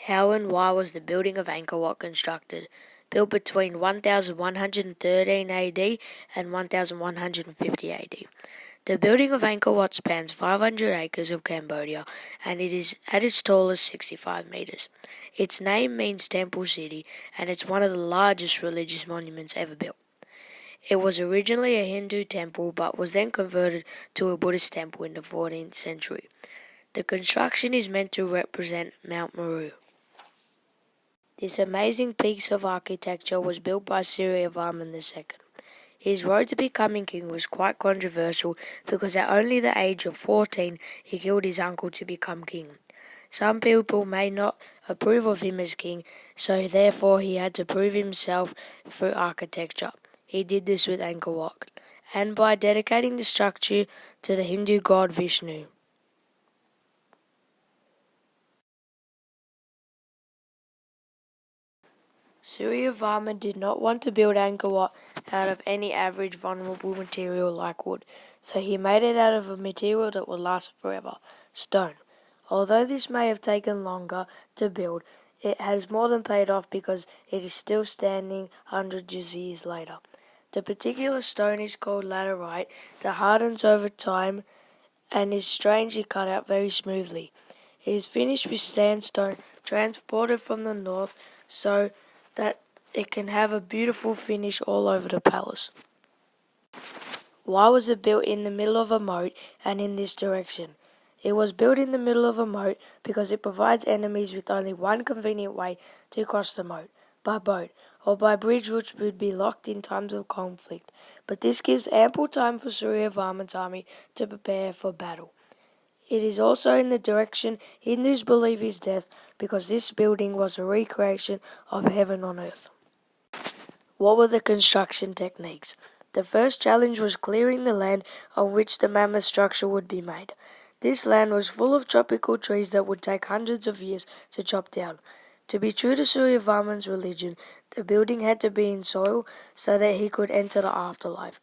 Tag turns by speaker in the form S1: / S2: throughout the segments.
S1: How and why was the building of Angkor Wat constructed? Built between 1113 AD and 1150 AD. The building of Angkor Wat spans 500 acres of Cambodia and it is at its tallest 65 meters. Its name means Temple City and it's one of the largest religious monuments ever built. It was originally a Hindu temple but was then converted to a Buddhist temple in the 14th century. The construction is meant to represent Mount Meru. This amazing piece of architecture was built by Suryavarman II. His road to becoming king was quite controversial because at only the age of 14 he killed his uncle to become king. Some people may not approve of him as king, so therefore he had to prove himself through architecture. He did this with Angkor Wat, and by dedicating the structure to the Hindu god Vishnu. Suryavarman did not want to build Angkor Wat out of any average vulnerable material like wood, so he made it out of a material that would last forever, stone. Although this may have taken longer to build, it has more than paid off because it is still standing hundreds of years later. The particular stone is called laterite that hardens over time and is strangely cut out very smoothly. It is finished with sandstone transported from the north so that it can have a beautiful finish all over the palace. Why was it built in the middle of a moat and in this direction? It was built in the middle of a moat because it provides enemies with only one convenient way to cross the moat, by boat, or by bridge which would be locked in times of conflict, but this gives ample time for Suryavarman's army to prepare for battle. It is also in the direction Hindus believe is death because this building was a recreation of heaven on earth. What were the construction techniques? The first challenge was clearing the land on which the mammoth structure would be made. This land was full of tropical trees that would take hundreds of years to chop down. To be true to Suryavarman's religion, the building had to be in soil so that he could enter the afterlife.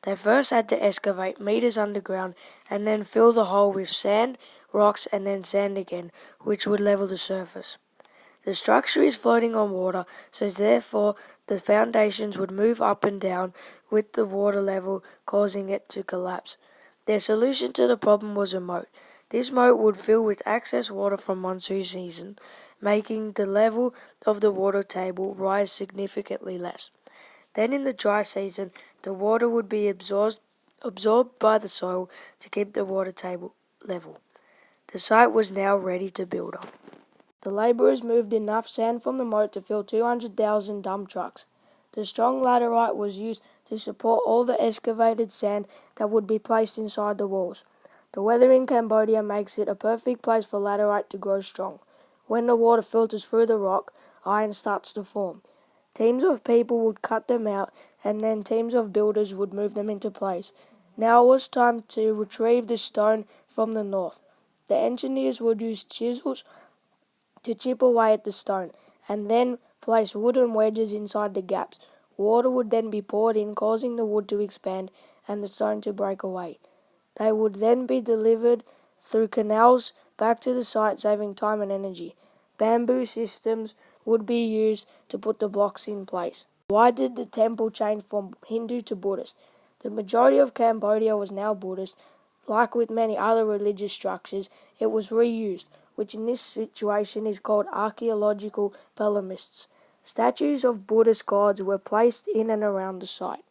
S1: They first had to excavate meters underground and then fill the hole with sand, rocks and then sand again, which would level the surface. The structure is floating on water, so therefore the foundations would move up and down with the water level, causing it to collapse. Their solution to the problem was a moat. This moat would fill with excess water from monsoon season, making the level of the water table rise significantly less. Then in the dry season, the water would be absorbed by the soil to keep the water table level. The site was now ready to build on. The labourers moved enough sand from the moat to fill 200,000 dump trucks. The strong laterite was used to support all the excavated sand that would be placed inside the walls. The weather in Cambodia makes it a perfect place for laterite to grow strong. When the water filters through the rock, iron starts to form. Teams of people would cut them out, and then teams of builders would move them into place. Now it was time to retrieve the stone from the north. The engineers would use chisels to chip away at the stone, and then place wooden wedges inside the gaps. Water would then be poured in, causing the wood to expand and the stone to break away. They would then be delivered through canals back to the site, saving time and energy. Bamboo systems would be used to put the blocks in place. Why did the temple change from Hindu to Buddhist? The majority of Cambodia was now Buddhist. Like with many other religious structures, it was reused, which in this situation is called archaeological palimpsests. Statues of Buddhist gods were placed in and around the site.